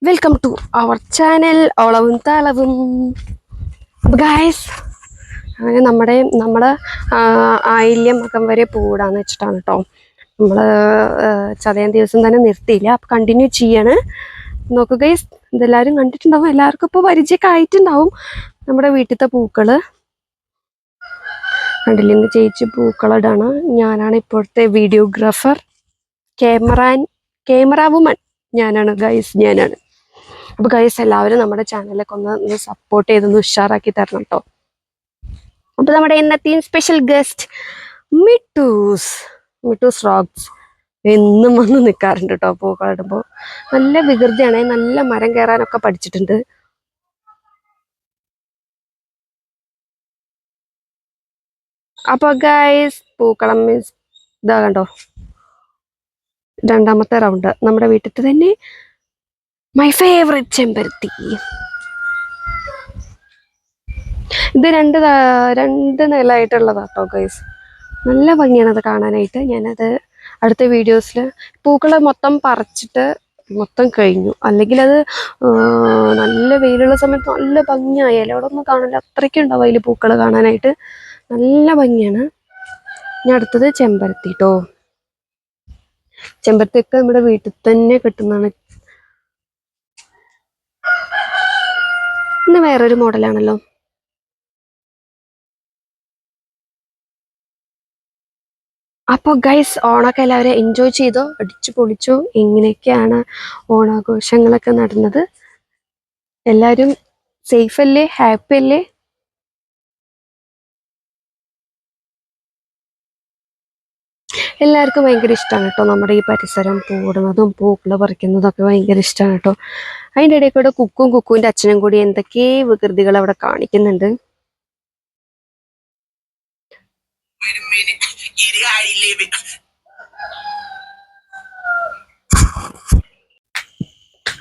Welcome to our channel ഓളവും താളവും. Guys, അങ്ങനെ നമ്മുടെ ആയില്യം മകം വരെ പൂടാന്ന് വെച്ചിട്ടാണ് കേട്ടോ. നമ്മൾ ചതയം ദിവസം തന്നെ നിർത്തിയില്ല, അപ്പം കണ്ടിന്യൂ ചെയ്യാണ്. നോക്കുക ഗൈസ്, ഇതെല്ലാവരും കണ്ടിട്ടുണ്ടാവും, എല്ലാവർക്കും ഇപ്പോൾ പരിചയമൊക്കെ ആയിട്ടുണ്ടാവും. നമ്മുടെ വീട്ടിലത്തെ പൂക്കള് കണ്ടില്ല, ഇന്ന് ചേച്ചി പൂക്കളിടാണ്. ഞാനാണ് ഇപ്പോഴത്തെ വീഡിയോഗ്രാഫർ, ക്യാമറ വുമൺ ഞാനാണ് ഗൈസ്, ഞാനാണ്. അപ്പോൾ ഗൈസ്, എല്ലാവരും നമ്മുടെ ചാനലൊക്കെ ഒന്ന് സപ്പോർട്ട് ചെയ്തൊന്ന് ഉഷാറാക്കി തരണം കേട്ടോ. അപ്പോൾ നമ്മുടെ ഇന്നത്തെയും സ്പെഷ്യൽ ഗസ്റ്റ് മിട്ടൂസ് റോക്സ് എന്നും വന്ന് നിൽക്കാറുണ്ട് കേട്ടോ. പൂക്കളിടുമ്പോൾ നല്ല വികൃതിയാണ്, നല്ല മരം കയറാനൊക്കെ പഠിച്ചിട്ടുണ്ട്. അപ്പോൾ ഗൈസ്, പൂക്കളം മീൻസ് ഇതാ കണ്ടോ, രണ്ടാമത്തെ റൗണ്ട്. നമ്മുടെ വീട്ടിൽ തന്നെ മൈ ഫേവറേറ്റ് ചെമ്പരത്തി. ഇത് രണ്ട് നിലയായിട്ടുള്ളതാട്ടോ ഗൈസ്. നല്ല ഭംഗിയാണ് അത് കാണാനായിട്ട്. ഞാനത് അടുത്ത വീഡിയോസിൽ പൂക്കൾ മൊത്തം പറിച്ചിട്ട് മൊത്തം കഴിഞ്ഞു. അല്ലെങ്കിൽ അത് നല്ല വെയിലുള്ള സമയത്ത് നല്ല ഭംഗിയായി ഇലയോടൊന്നും കാണില്ല, അത്രയ്ക്കും ഉണ്ടാവും അതിൽ പൂക്കൾ കാണാനായിട്ട്. നല്ല ഭംഗിയാണ്. ഇനി അടുത്തത് ചെമ്പരത്തി കേട്ടോ. ചെമ്പരത്തിയൊക്കെ നമ്മുടെ വീട്ടിൽ തന്നെ കിട്ടുന്നതാണ്. ഇന്ന് വേറൊരു മോഡലാണല്ലോ. അപ്പോൾ ഗൈസ്, ഓണമൊക്കെ എല്ലാവരും എൻജോയ് ചെയ്തോ, അടിച്ചു പൊളിച്ചോ? എങ്ങനെയൊക്കെയാണ് ഓണാഘോഷങ്ങളൊക്കെ നടന്നത്? എല്ലാവരും സേഫ് അല്ലേ, ഹാപ്പി അല്ലേ? എല്ലാവർക്കും ഭയങ്കര ഇഷ്ടമാണ് കേട്ടോ നമ്മുടെ ഈ പരിസരം, പൂടുന്നതും പൂക്കൾ പറിക്കുന്നതും ഒക്കെ ഭയങ്കര ഇഷ്ടമാണ് കേട്ടോ. അതിൻ്റെ ഇടയിൽ കൂടെ കുക്കുവിൻ്റെ അച്ഛനും കൂടി എന്തൊക്കെ വികൃതികൾ അവിടെ കാണിക്കുന്നുണ്ട്.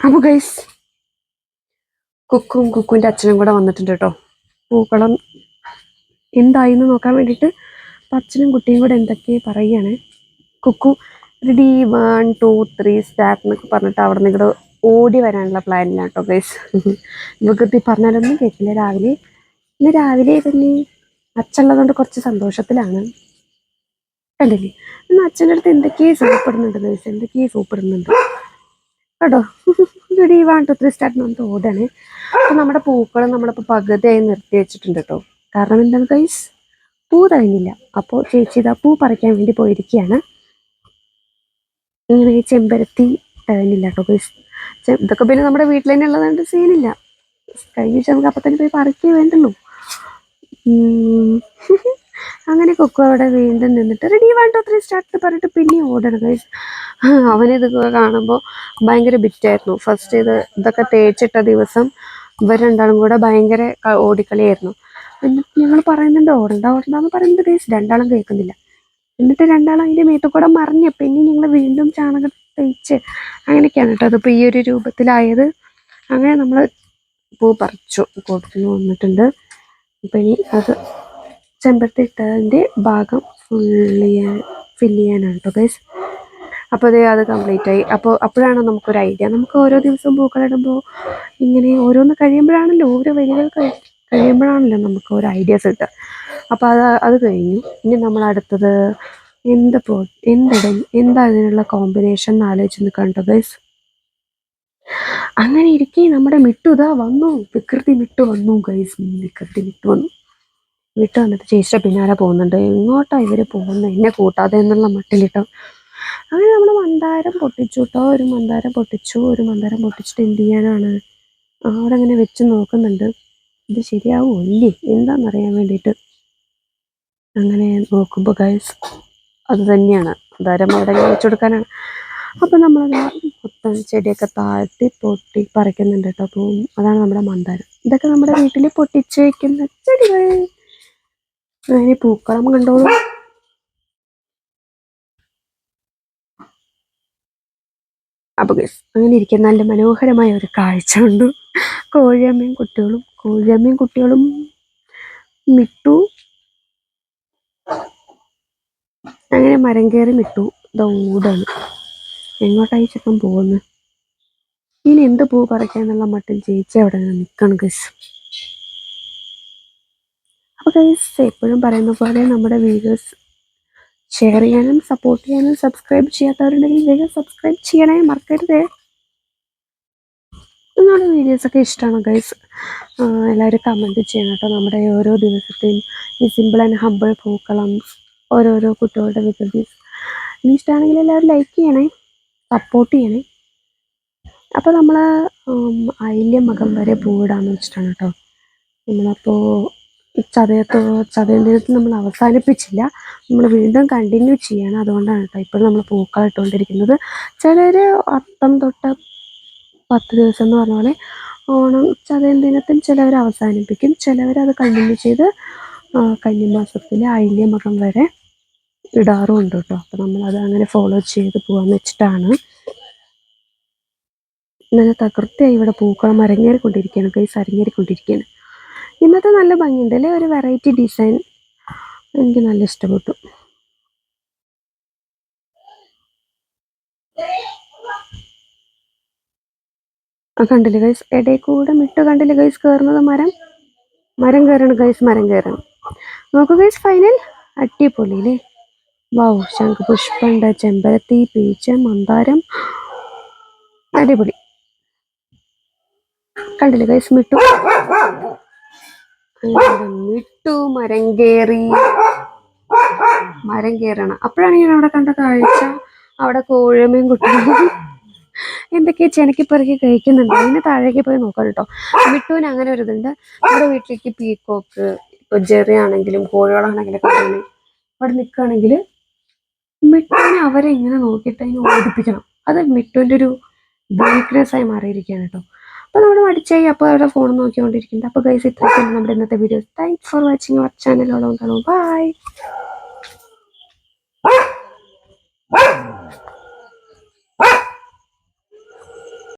അപ്പൊ ഗൈസ്, കുക്കുവിൻ്റെ അച്ഛനും കൂടെ വന്നിട്ടുണ്ട് കേട്ടോ. പൂക്കളം എന്തായിന്ന് നോക്കാൻ വേണ്ടിയിട്ട് അച്ഛനും കുട്ടിയും കൂടെ എന്തൊക്കെ പറയുകയാണ്. കുക്കു റെഡി 1 2 3 സ്റ്റാർട്ട് എന്നൊക്കെ പറഞ്ഞിട്ട് അവിടെ നിന്ന് ഇങ്ങോട്ട് ഓടി വരാനുള്ള പ്ലാനിലാണ് കേട്ടോ ഗൈസ്. വികൃതി പറഞ്ഞാലൊന്നും കേൾക്കില്ല. ഇന്ന് രാവിലെ തന്നെ അച്ഛനുള്ളതുകൊണ്ട് കുറച്ച് സന്തോഷത്തിലാണ്. കണ്ടില്ലേ, ഇന്ന് അച്ഛൻ്റെ അടുത്ത് എന്തൊക്കെയോ സൂപ്പിടുന്നുണ്ട് ഗൈസ്, എന്തൊക്കെയോ സൂപ്പിടുന്നുണ്ട് കേട്ടോ. റെഡി 1 2 3 സ്റ്റാർട്ട് എന്ന് പറഞ്ഞിട്ട് ഓടാണ്. അപ്പം നമ്മുടെ പൂക്കൾ നമ്മളിപ്പോൾ പകുതിയായി നിർത്തി വെച്ചിട്ടുണ്ട് കേട്ടോ. കാരണം എന്താണ് ഗൈസ്, പൂ തഴഞ്ഞില്ല. അപ്പോൾ ചേച്ചി ഇതാ പൂ പറിക്കാൻ വേണ്ടി പോയിരിക്കുകയാണ്. ഇങ്ങനെ ചെമ്പരത്തി തഴഞ്ഞില്ല കേട്ടോ ഗൈസ്. ഇതൊക്കെ പിന്നെ നമ്മുടെ വീട്ടിൽ തന്നെ ഉള്ളതുകൊണ്ട് സീനില്ല. കഴിഞ്ഞ വെച്ചാൽ നമുക്ക് അപ്പം തന്നെ പോയി പറിക്കേ വേണ്ടുള്ളൂ. അങ്ങനെ കൊക്കു അവിടെ വീണ്ടും നിന്നിട്ട് റെഡി 1 2 3 സ്റ്റാർട്ട് പറഞ്ഞിട്ട് പിന്നെ ഓടണം ഗൈസ്. അവനിത് കാണുമ്പോൾ ഭയങ്കര ബിറ്റായിരുന്നു. ഫസ്റ്റ് ഇതൊക്കെ തേച്ചിട്ട ദിവസം ഇവർ രണ്ടാളും കൂടെ ഭയങ്കര ഓടിക്കളിയായിരുന്നു. എന്നിട്ട് ഞങ്ങൾ പറയുന്നുണ്ട് ഓടണ്ടെന്ന് പറയുന്നത് ഗൈസ്, രണ്ടാളും കേൾക്കുന്നില്ല. എന്നിട്ട് രണ്ടാളും അതിൻ്റെ മേത്തു കൂടെ മറിഞ്ഞ് പിന്നെ ഞങ്ങൾ വീണ്ടും ചാണകം തേച്ച് അങ്ങനെയൊക്കെയാണ് കേട്ടോ അതിപ്പോൾ ഈ ഒരു രൂപത്തിലായത്. അങ്ങനെ നമ്മൾ പൂ പറിച്ചു കൊടുത്തു വന്നിട്ടുണ്ട്. അപ്പം ഇനി അത് ചെമ്പരത്തി ഇട്ടതിൻ്റെ ഭാഗം ഫില്ല് ചെയ്യാനാണ് കേട്ടോ ഗൈസ്. അപ്പോൾ അത് കംപ്ലീറ്റ് ആയി. അപ്പോഴാണ് നമുക്കൊരു ഐഡിയ, നമുക്ക് ഓരോ ദിവസവും പൂക്കളിടുമ്പോൾ ഇങ്ങനെ ഓരോന്ന് കഴിയുമ്പോഴാണല്ലോ, ഓരോ വരികൾ കഴിയുമ്പോഴാണല്ലോ നമുക്ക് ഓരോ ഐഡിയാസ് കിട്ടുക. അപ്പോൾ അത് കഴിഞ്ഞു. ഇനി നമ്മൾ അടുത്തത് എന്താ അതിനുള്ള കോമ്പിനേഷൻ എന്ന് ആലോചിച്ച് നിൽക്കാം കേട്ടോ ഗൈസ്. അങ്ങനെ ഇരിക്കെ നമ്മുടെ മിട്ടു ഇതാ വന്നു. വികൃതി മിട്ടു വന്നു ഗൈസ്. വികൃതി മിട്ടു വന്നിട്ട് ചേച്ചിയുടെ പിന്നാലെ പോകുന്നുണ്ട്. എങ്ങോട്ടാ ഇവര് പോകുന്നത്, എന്നെ കൂട്ടാതെ എന്നുള്ള മട്ടിലിട്ടോ. അങ്ങനെ നമ്മൾ മന്ദാരം പൊട്ടിച്ചു കേട്ടോ. ഒരു മന്ദാരം പൊട്ടിച്ചിട്ട് എന്ത് ചെയ്യാനാണ്, അവിടെ അങ്ങനെ വെച്ച് നോക്കുന്നുണ്ട്. ഇത് ശരിയാവുമോ ഇല്ലേ എന്താണെന്നറിയാൻ വേണ്ടിയിട്ട്. അങ്ങനെ നോക്കുമ്പോൾ ഗൈസ് അത് തന്നെയാണ്, മന്ദാരം അവിടെ വെച്ചു കൊടുക്കാനാണ്. അപ്പം നമ്മളത് മൊത്തം ചെടിയൊക്കെ താഴ്ത്തി പൊട്ടി പറിക്കുന്നുണ്ട് കേട്ടോ. അപ്പോൾ അതാണ് നമ്മുടെ മന്ദാരം. ഇതൊക്കെ നമ്മുടെ വീട്ടിൽ പൊട്ടിച്ച് വയ്ക്കുന്ന ചെടികൾ. അങ്ങനെ പൂക്കളം കണ്ടോളൂ. അപ്പോൾ ഗൈസ്, അങ്ങനെ ഇരിക്കുന്ന നല്ല മനോഹരമായ ഒരു കാഴ്ച ഉണ്ട്. കോഴിയമ്മയും കുട്ടികളും മിട്ടു അങ്ങനെ മരം കയറി മിട്ടു ഓടാണ്. എങ്ങോട്ടായി ചെക്കൻ പോകുന്നത്? ഇനി എന്ത് പൂ പറിക്കാന്നുള്ള മട്ടിൽ ചേച്ചി അവിടെ നിൽക്കണം ഗൈസ്. അപ്പോൾ ഗൈസ് എപ്പോഴും പറയുന്ന പോലെ നമ്മുടെ വീഡിയോസ് ഷെയർ ചെയ്യാനും സപ്പോർട്ട് ചെയ്യാനും സബ്സ്ക്രൈബ് ചെയ്യാത്തവരുണ്ടെങ്കിൽ വേഗം സബ്സ്ക്രൈബ് ചെയ്യണേ, മറക്കരുത്. നമ്മുടെ വീഡിയോസൊക്കെ ഇഷ്ടമാണ് ഗൈസ്. എല്ലാവരും കമൻറ്റ് ചെയ്യണം കേട്ടോ. നമ്മുടെ ഓരോ ദിവസത്തെയും ഈ സിമ്പിൾ ആൻഡ് ഹമ്പിൾ പൂക്കളം, ഓരോരോ കുട്ടികളുടെ വികൃതീസ് ഇനി ഇഷ്ടമാണെങ്കിൽ എല്ലാവരും ലൈക്ക് ചെയ്യണേ, സപ്പോർട്ട് ചെയ്യണേ. അപ്പോൾ നമ്മൾ അയില്യമകം വരെ പൂവിടാന്ന് വെച്ചിട്ടാണ് കേട്ടോ. നമ്മളപ്പോൾ ചതയം ദിനത്തിൽ നമ്മൾ അവസാനിപ്പിച്ചില്ല, നമ്മൾ വീണ്ടും കണ്ടിന്യൂ ചെയ്യണം. അതുകൊണ്ടാണ് കേട്ടോ ഇപ്പോൾ നമ്മൾ പൂക്കളം ഇട്ടുകൊണ്ടിരിക്കുന്നത്. ചിലർ അത്തം തൊട്ട് 10 ദിവസം എന്ന് പറഞ്ഞ പോലെ ഓണം ചതയം ദിനത്തിൽ ചിലവർ അവസാനിപ്പിക്കും, ചിലവർ അത് കണ്ടിന്യൂ ചെയ്ത് കന്നിമാസത്തിലെ അയില്യമകം വരെ ഇടാറുമുണ്ട് കേട്ടോ. അപ്പോൾ നമ്മളത് അങ്ങനെ ഫോളോ ചെയ്ത് പോകാമെന്ന് വെച്ചിട്ടാണ്. നല്ല തകൃതിയായി ഇവിടെ പൂക്കളം അരങ്ങേറിക്കൊണ്ടിരിക്കുകയാണ് ഗൈസ്, അരങ്ങേറിക്കൊണ്ടിരിക്കുകയാണ്. ഇന്നത്തെ നല്ല ഭംഗിയുണ്ട് അല്ലേ, ഒരു വെറൈറ്റി ഡിസൈൻ എനിക്ക് നല്ല ഇഷ്ടപ്പെട്ടു. കണ്ടില്ലേ ഗൈസ്, ഇടയിൽ കൂടെ മിട്ട് കണ്ടില്ലേ ഗൈസ് കയറുന്നത്, മരം കയറണം ഗൈസ്, മരം കയറണം. നോക്കൂ ഗൈസ്, ഫൈനൽ അടിപൊളി അല്ലേ. വൗ, ശംഖുപുഷ്പമുണ്ട്, ചെമ്പരത്തി, പീച്ച, മന്ദാരം, അടിപൊളി. കണ്ടില്ലേ ഗൈസ്, മിട്ടു മരം കയറണം. അപ്പോഴാണ് ഞാൻ അവിടെ കണ്ട കാഴ്ച, അവിടെ കോഴമയും കുട്ടികളും എന്തൊക്കെയാ ചെനക്കി പെറുക്കി കഴിക്കുന്നുണ്ട്. അതിന് താഴേക്ക് പോയി നോക്കാം കേട്ടോ. മിട്ടുവിന് അങ്ങനെ ഒരു ഇതുണ്ട്. നമ്മുടെ വീട്ടിലേക്ക് പീക്കോക്ക്, ഇപ്പൊ ജെറി ആണെങ്കിലും കോഴികളാണെങ്കിലും ഒക്കെ അവിടെ നിൽക്കുകയാണെങ്കിൽ മിട്ടുവിനെ അവരെ ഇങ്ങനെ നോക്കിയിട്ട് അതിനെ ഓടിപ്പിക്കണം. അത് മിട്ടുവിൻ്റെ ഒരു വീക്ക്നെസ് ആയി മാറിയിരിക്കുകയാണ് കേട്ടോ. അപ്പോൾ നമ്മൾ മടിച്ചായി അപ്പോൾ അവരുടെ ഫോൺ നോക്കിക്കൊണ്ടിരിക്കുന്നുണ്ട്. അപ്പോൾ ഗൈസ് ഇത്രയൊക്കെയാണ് നമ്മുടെ ഇന്നത്തെ വീഡിയോ. Thanks for watching our channel. By.